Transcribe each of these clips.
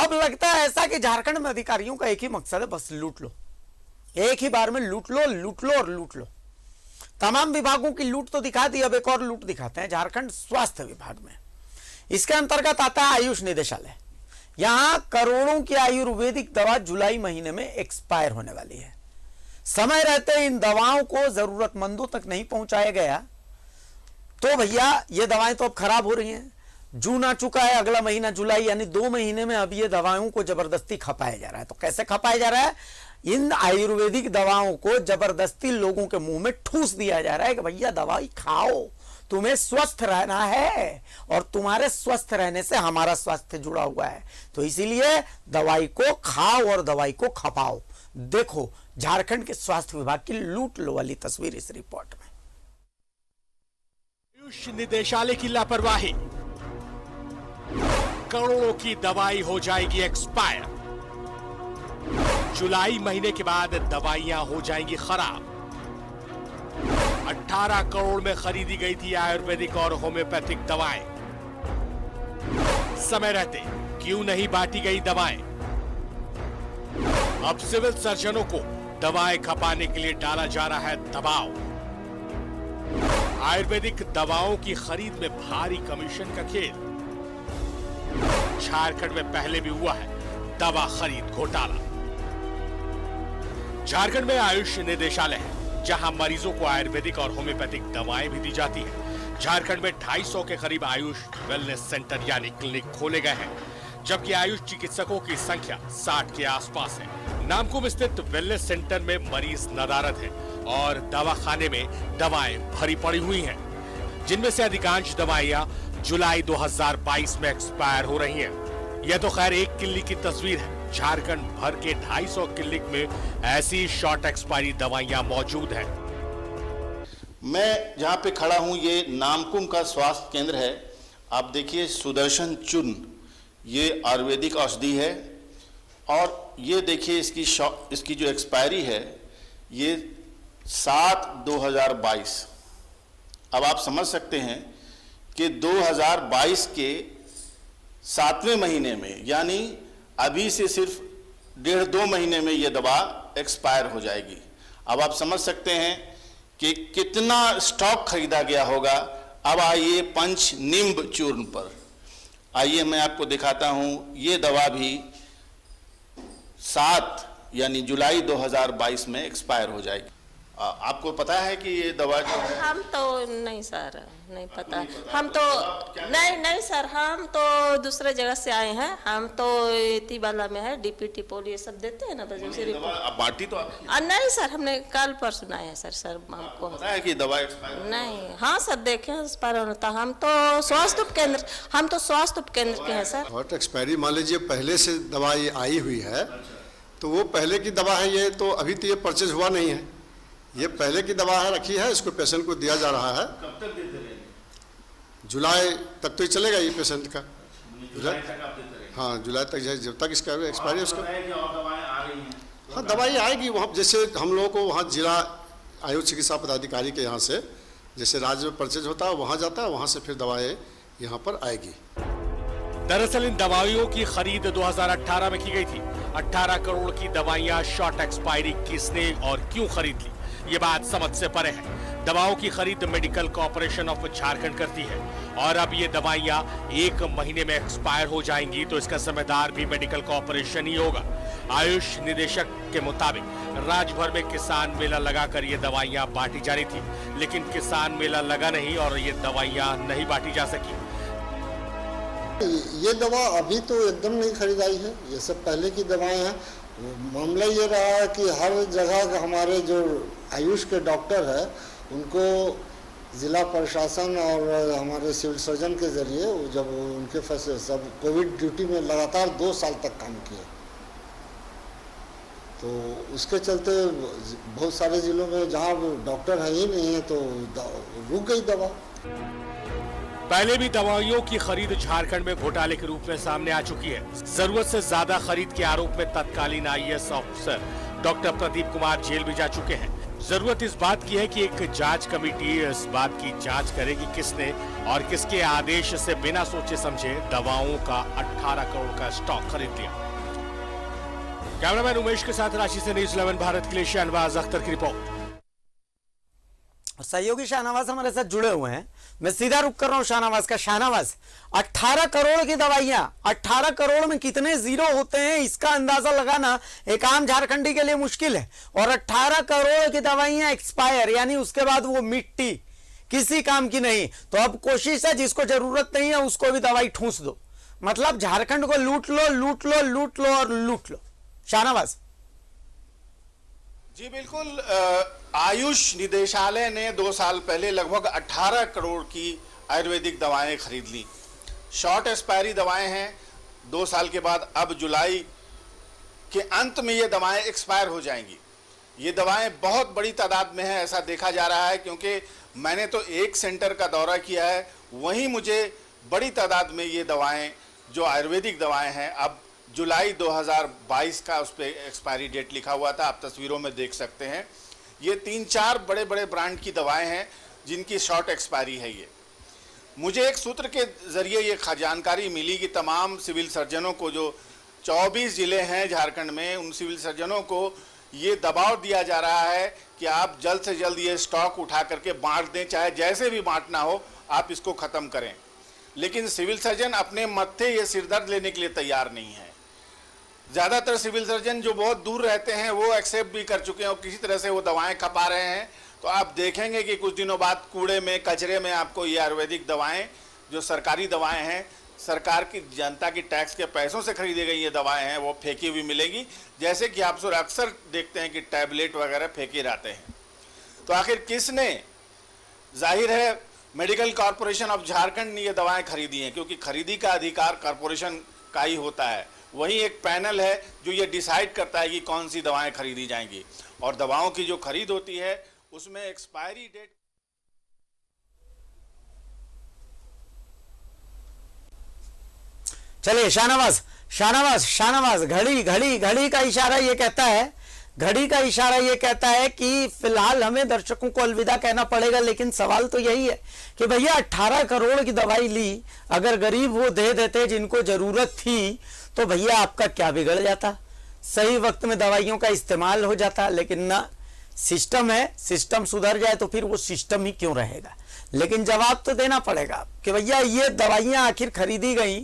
अब लगता है ऐसा कि झारखंड में अधिकारियों का एक ही मकसद है, बस लूट लो, एक ही बार में लूट लो, लूट लो और लूट लो। तमाम विभागों की लूट तो दिखा दी, अब एक और लूट दिखाते हैं झारखंड स्वास्थ्य विभाग में। इसके अंतर्गत आता है आयुष निदेशालय। यहां करोड़ों की आयुर्वेदिक दवा जुलाई महीने में एक्सपायर होने वाली है। समय रहते इन दवाओं को जरूरतमंदों तक नहीं पहुंचाया गया तो भैया ये दवाएं तो अब खराब हो रही हैं। जून आ चुका है, अगला महीना जुलाई, यानी 2 महीने में अब ये दवाओं को जबरदस्ती खपाया जा रहा है। तो कैसे खपाया जा रहा है? इन आयुर्वेदिक दवाओं को जबरदस्ती लोगों के मुंह में ठूस दिया जा रहा है कि भैया दवाई खाओ, तुम्हें स्वस्थ रहना है और तुम्हारे स्वस्थ रहने से हमारा स्वास्थ्य जुड़ा हुआ है, तो इसीलिए दवाई को खाओ और दवाई को खपाओ। देखो झारखंड के स्वास्थ्य विभाग की लूट लो वाली तस्वीर इस रिपोर्ट में। आयुष निदेशालय की लापरवाही, करोड़ों की दवाई हो जाएगी एक्सपायर। जुलाई महीने के बाद दवाइयां हो जाएंगी खराब। 18 करोड़ में खरीदी गई थी आयुर्वेदिक और होम्योपैथिक दवाएं। समय रहते क्यों नहीं बांटी गई दवाएं? अब सिविल सर्जनों को दवाएं खपाने के लिए डाला जा रहा है दबाव। आयुर्वेदिक दवाओं की खरीद में भारी कमीशन का खेल। झारखंड में पहले भी हुआ है दवा खरीद घोटाला। झारखंड में आयुष निदेशालय है जहां मरीजों को आयुर्वेदिक और होम्योपैथिक दवाएं भी दी जाती है। झारखंड में 250 के करीब आयुष वेलनेस सेंटर यानी क्लिनिक खोले गए हैं, जबकि आयुष चिकित्सकों की संख्या 60 के आसपास है। नामकुम स्थित वेलनेस सेंटर में मरीज नदारद है और दवाखाने में दवाएं भरी पड़ी हुई हैं, जिनमें से अधिकांश दवाइयां जुलाई 2022 में एक्सपायर हो रही हैं। यह तो खैर एक क्लिनिक की तस्वीर है। झारखंड भर के 250 क्लिनिक में ऐसी शॉर्ट एक्सपायरी दवाइयां मौजूद हैं। मैं जहां पे खड़ा हूं ये नामकुम का स्वास्थ्य केंद्र है। आप देखिए सुदर्शन चूर्ण, ये आयुर्वेदिक औषधि है और ये देखिए इसकी जो एक्सपायरी है ये 7/2022। अब आप समझ सकते हैं कि 2022 के 7वें महीने में, यानी अभी से सिर्फ 1.5-2 महीने में ये दवा एक्सपायर हो जाएगी। अब आप समझ सकते हैं कि कितना स्टॉक खरीदा गया होगा। अब आइए पंच निम्ब चूर्ण पर, आइए मैं आपको दिखाता हूं। ये दवा भी 7 यानी जुलाई 2022 में एक्सपायर हो जाएगी। आपको पता है कि ये दवा जो है? हम तो नहीं सर, नहीं पता। हम तो नहीं सर, हम तो दूसरे जगह से आए हैं। हम तो तिबाला में है, डीपीटी पोल ये सब देते हैं ना। बाटी तो नहीं सर, हमने कल पर सुना है सर हमको पता है कि दवा एक्सपायर नहीं। हाँ सर देखे एक्सपायर होता। हम तो स्वास्थ्य उपकेंद्र के हैं सर। हॉट एक्सपायरी मान लीजिए पहले से दवा ये आई हुई है तो वो पहले की दवा है, ये तो अभी तो ये परचेज हुआ नहीं है, ये पहले की दवा है, रखी है, इसको पेशेंट को दिया जा रहा है। कब तक देते रहेंगे? जुलाई तक तो ही चलेगा ये पेशेंट का। जुलाई तक आप देते रहेंगे? हाँ जुलाई तक, जब तक इसका एक्सपायरी उसका। और दवाएं आ रही हैं? हाँ दवाई आएगी वहाँ, जैसे हम लोगों को वहाँ जिला आयुष चिकित्सा पदाधिकारी के यहाँ से जैसे राज्य में परचेज होता है वहाँ जाता है, वहाँ से फिर दवाएँ यहाँ पर आएगी। दरअसल इन दवाइयों की खरीद 2018 में की गई थी। 18 करोड़ की दवाइयां शॉर्ट एक्सपायरी किसने और क्यों खरीद ली, ये बात समझ से परे है। दवाओं की खरीद मेडिकल कॉर्पोरेशन ऑफ झारखंड करती है और अब ये दवाइयां 1 महीने में एक्सपायर हो जाएंगी तो इसका जिम्मेदार भी मेडिकल कॉर्पोरेशन ही होगा। आयुष निदेशक के मुताबिक राज्य भर में किसान मेला लगाकर ये दवाइयां बांटी जा रही थी, लेकिन किसान मेला लगा नहीं और ये दवाइयां नहीं बांटी जा सकी। ये दवा अभी तो एकदम नहीं खरीदाई है, ये सब पहले की दवाएं हैं। मामला ये रहा है कि हर जगह हमारे जो आयुष के डॉक्टर है उनको जिला प्रशासन और हमारे सिविल सर्जन के जरिए जब उनके फैसले सब कोविड ड्यूटी में लगातार 2 साल तक काम किए, तो उसके चलते बहुत सारे जिलों में जहाँ डॉक्टर है ही नहीं है तो रुक गई दवा। पहले भी दवाइयों की खरीद झारखंड में घोटाले के रूप में सामने आ चुकी है। जरूरत से ज्यादा खरीद के आरोप में तत्कालीन IAS officer doctor Pradeep Kumar जेल भी जा चुके हैं। जरूरत इस बात की है कि एक जांच कमेटी इस बात की जांच करे कि किसने और किसके आदेश से बिना सोचे समझे दवाओं का 18 करोड़ का स्टॉक खरीद लिया। कैमरामैन उमेश के साथ रांची से न्यूज़ 11 भारत के लिए शाहनवाज अख्तर की रिपोर्ट। सहयोगी शाहनवाज हमारे साथ जुड़े हुए हैं, मैं सीधा रुक कर रहा हूं शाहनवाज का। शाहनवाज, 18 करोड़ की दवाइयां, 18 करोड़ में कितने जीरो होते हैं इसका अंदाजा लगाना एक आम झारखंडी के लिए मुश्किल है। और 18 करोड़ की दवाइयां एक्सपायर, यानी उसके बाद वो मिट्टी, किसी काम की नहीं। तो अब कोशिश है जिसको जरूरत नहीं है उसको भी दवाई ठूंस दो, मतलब झारखंड को लूट लो, लूट लो, लूट लो और लूट लो। शाहनवाज जी बिल्कुल, आयुष निदेशालय ने 2 साल पहले लगभग 18 करोड़ की आयुर्वेदिक दवाएं खरीद ली। शॉर्ट एक्सपायरी दवाएं हैं। 2 साल के बाद अब जुलाई के अंत में ये दवाएं एक्सपायर हो जाएंगी। ये दवाएं बहुत बड़ी तादाद में है, ऐसा देखा जा रहा है, क्योंकि मैंने तो एक सेंटर का दौरा किया है, वहीं मुझे बड़ी तादाद में ये दवाएं जो आयुर्वेदिक दवाएं हैं, अब जुलाई 2022 का उस पर एक्सपायरी डेट लिखा हुआ था, आप तस्वीरों में देख सकते हैं। ये 3-4 बड़े बड़े ब्रांड की दवाएं हैं जिनकी शॉर्ट एक्सपायरी है। ये मुझे एक सूत्र के ज़रिए ये जानकारी मिली कि तमाम सिविल सर्जनों को, जो 24 ज़िले हैं झारखंड में, उन सिविल सर्जनों को ये दबाव दिया जा रहा है कि आप जल्द से जल्द ये स्टॉक उठा करके बांट दें, चाहे जैसे भी बांटना हो आप इसको ख़त्म करें। लेकिन सिविल सर्जन अपने मत्थे ये सिरदर्द लेने के लिए तैयार नहीं है। ज़्यादातर सिविल सर्जन जो बहुत दूर रहते हैं वो एक्सेप्ट भी कर चुके हैं और किसी तरह से वो दवाएं खपा रहे हैं। तो आप देखेंगे कि कुछ दिनों बाद कूड़े में, कचरे में आपको ये आयुर्वेदिक दवाएं, जो सरकारी दवाएं हैं, सरकार की, जनता की टैक्स के पैसों से खरीदी गई ये दवाएं हैं, वो फेंकी हुई मिलेंगी। जैसे कि आप अक्सर देखते हैं कि टैबलेट वगैरह फेंके जाते हैं। तो आखिर किसने? जाहिर है मेडिकल कॉरपोरेशन ऑफ झारखंड ने ये दवाएँ खरीदी हैं, क्योंकि खरीदी का अधिकार कॉरपोरेशन का ही होता है। वही एक पैनल है जो ये डिसाइड करता है कि कौन सी दवाएं खरीदी जाएंगी, और दवाओं की जो खरीद होती है उसमें एक्सपायरी डेट। चलिए शाहनवाज, शाहनवाज, शाहनवाज, घड़ी घड़ी घड़ी का इशारा ये कहता है, घड़ी का इशारा ये कहता है कि फिलहाल हमें दर्शकों को अलविदा कहना पड़ेगा। लेकिन सवाल तो यही है कि भैया 18 करोड़ की दवाई ली, अगर गरीब वो दे देते जिनको जरूरत थी तो भैया आपका क्या बिगड़ जाता, सही वक्त में दवाइयों का इस्तेमाल हो जाता। लेकिन ना, सिस्टम है, सिस्टम सुधर जाए तो फिर वो सिस्टम ही क्यों रहेगा। लेकिन जवाब तो देना पड़ेगा कि भैया ये दवाइयां आखिर खरीदी गई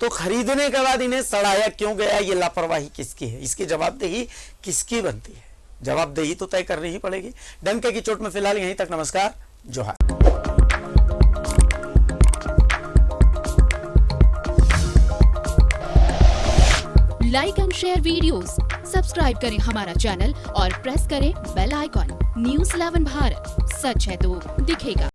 तो खरीदने के बाद इन्हें सड़ाया क्यों गया, ये लापरवाही किसकी है, इसकी जवाबदेही किसकी बनती है। जवाबदेही तो तय करनी ही पड़ेगी। डंके की चोट में फिलहाल यहीं तक। नमस्कार, जोहार। Like and share videos, subscribe करें हमारा चैनल और प्रेस करें बेल आइकॉन। न्यूज़ 11 भारत, सच है तो दिखेगा।